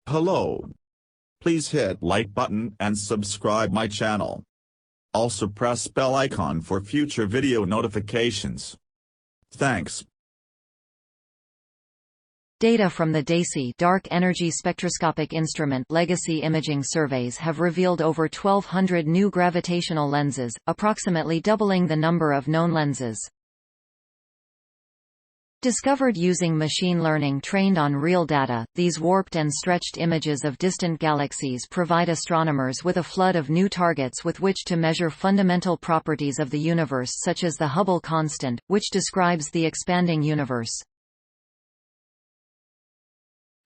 Hello. Please hit like button and subscribe my channel. Also press bell icon for future video notifications. Thanks. Data from the DESI Dark Energy Spectroscopic Instrument Legacy Imaging Surveys have revealed over 1,200 new gravitational lenses, approximately doubling the number of known lenses. Discovered using machine learning trained on real data, these warped and stretched images of distant galaxies provide astronomers with a flood of new targets with which to measure fundamental properties of the universe, such as the Hubble constant, which describes the expanding universe.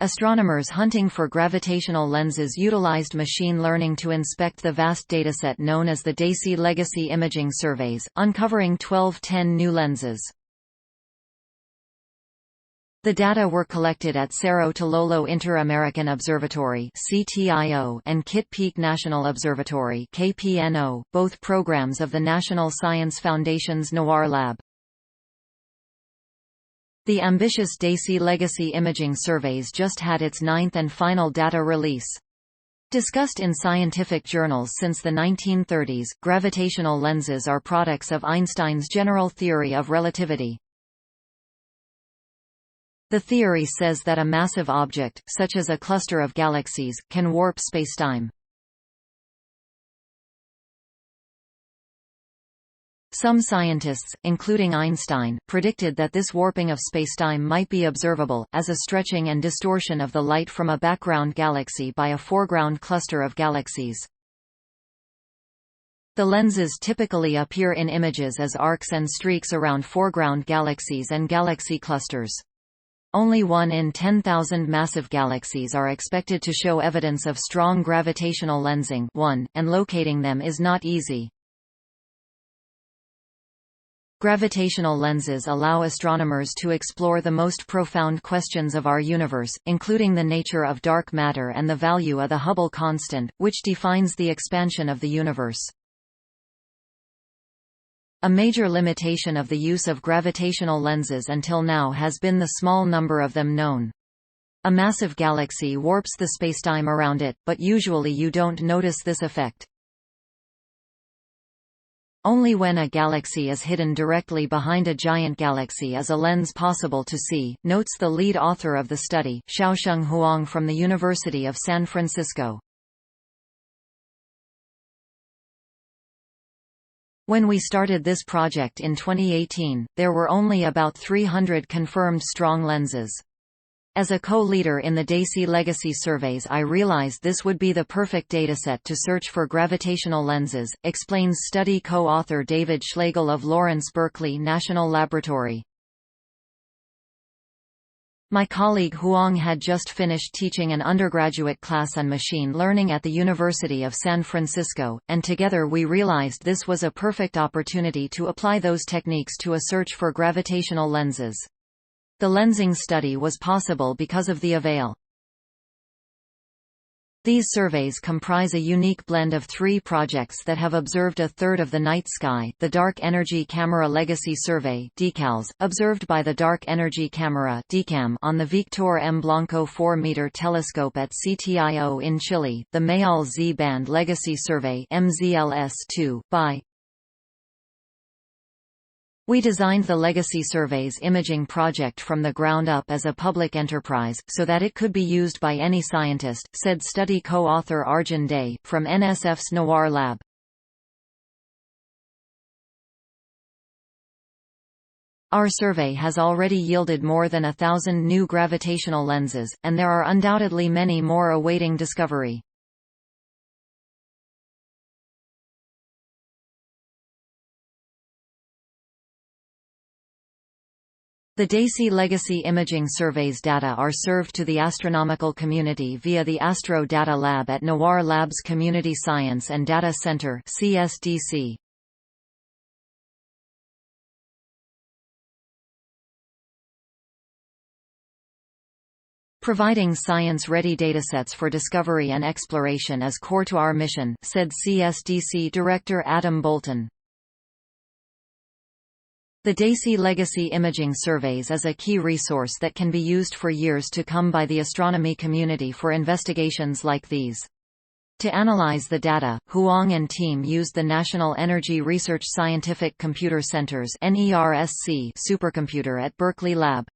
Astronomers hunting for gravitational lenses utilized machine learning to inspect the vast dataset known as the DESI Legacy Imaging Surveys, uncovering 1210 new lenses. The data were collected at Cerro Tololo Inter-American Observatory (CTIO) and Kitt Peak National Observatory (KPNO), both programs of the National Science Foundation's NOIRLab. The ambitious DESI Legacy Imaging Surveys just had its 9th and final data release. Discussed in scientific journals since the 1930s, gravitational lenses are products of Einstein's general theory of relativity. The theory says that a massive object, such as a cluster of galaxies, can warp spacetime. Some scientists, including Einstein, predicted that this warping of spacetime might be observable, as a stretching and distortion of the light from a background galaxy by a foreground cluster of galaxies. The lenses typically appear in images as arcs and streaks around foreground galaxies and galaxy clusters. Only 1 in 10,000 massive galaxies are expected to show evidence of strong gravitational lensing, and locating them is not easy. Gravitational lenses allow astronomers to explore the most profound questions of our universe, including the nature of dark matter and the value of the Hubble constant, which defines the expansion of the universe. A major limitation of the use of gravitational lenses until now has been the small number of them known. A massive galaxy warps the spacetime around it, but usually you don't notice this effect. Only when a galaxy is hidden directly behind a giant galaxy is a lens possible to see, notes the lead author of the study, Xiaosheng Huang from the University of San Francisco. When we started this project in 2018, there were only about 300 confirmed strong lenses. As a co-leader in the DESI Legacy Surveys, I realized this would be the perfect dataset to search for gravitational lenses, explains study co-author David Schlegel of Lawrence Berkeley National Laboratory. My colleague Huang had just finished teaching an undergraduate class on machine learning at the University of San Francisco, and together we realized this was a perfect opportunity to apply those techniques to a search for gravitational lenses. The lensing study was possible because of the avail. These surveys comprise a unique blend of 3 projects that have observed a third of the night sky: the Dark Energy Camera Legacy Survey (DECALS), observed by the Dark Energy Camera (DECAM) on the Victor M. Blanco 4-meter telescope at CTIO in Chile; the Mayall Z-band Legacy Survey (MZLS-2) by We designed the Legacy Surveys imaging project from the ground up as a public enterprise, so that it could be used by any scientist, said study co-author Arjun Day, from NSF's NOIRLab. Our survey has already yielded more than 1,000 new gravitational lenses, and there are undoubtedly many more awaiting discovery. The DESI Legacy Imaging Surveys data are served to the astronomical community via the Astro Data Lab at NOIRLab's Community Science and Data Center (CSDC). Providing science-ready datasets for discovery and exploration is core to our mission, said CSDC Director Adam Bolton. The DESI Legacy Imaging Surveys is a key resource that can be used for years to come by the astronomy community for investigations like these. To analyze the data, Huang and team used the National Energy Research Scientific Computer Center's NERSC supercomputer at Berkeley Lab.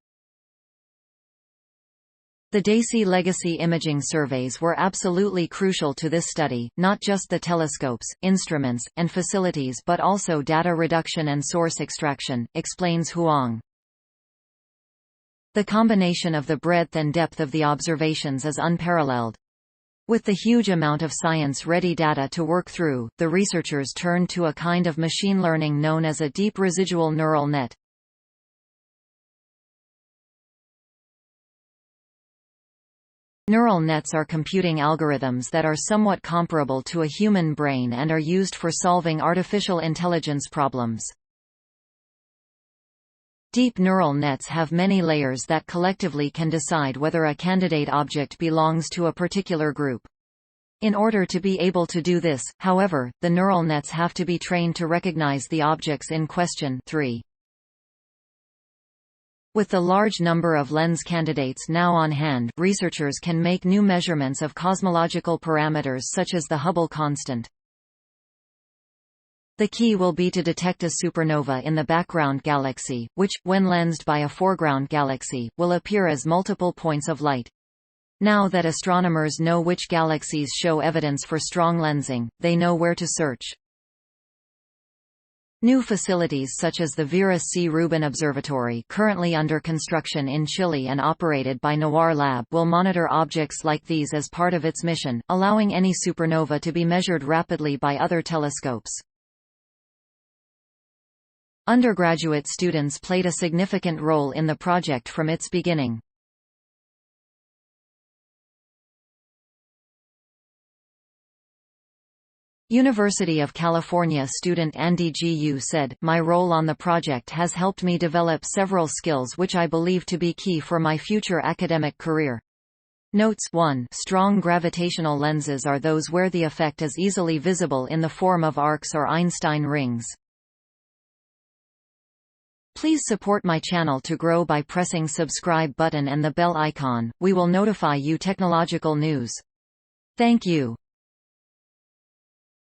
The DESI Legacy Imaging Surveys were absolutely crucial to this study, not just the telescopes, instruments, and facilities but also data reduction and source extraction, explains Huang. The combination of the breadth and depth of the observations is unparalleled. With the huge amount of science-ready data to work through, the researchers turned to a kind of machine learning known as a deep residual neural net. Neural nets are computing algorithms that are somewhat comparable to a human brain and are used for solving artificial intelligence problems. Deep neural nets have many layers that collectively can decide whether a candidate object belongs to a particular group. In order to be able to do this, however, the neural nets have to be trained to recognize the objects in question. 3. With the large number of lens candidates now on hand, researchers can make new measurements of cosmological parameters such as the Hubble constant. The key will be to detect a supernova in the background galaxy, which, when lensed by a foreground galaxy, will appear as multiple points of light. Now that astronomers know which galaxies show evidence for strong lensing, they know where to search. New facilities such as the Vera C. Rubin Observatory, currently under construction in Chile and operated by NOIRLab, will monitor objects like these as part of its mission, allowing any supernova to be measured rapidly by other telescopes. Undergraduate students played a significant role in the project from its beginning. University of California student Andy Gu said, "My role on the project has helped me develop several skills which I believe to be key for my future academic career." Notes 1. Strong gravitational lenses are those where the effect is easily visible in the form of arcs or Einstein rings. Please support my channel to grow by pressing subscribe button and the bell icon. We will notify you technological news. Thank you.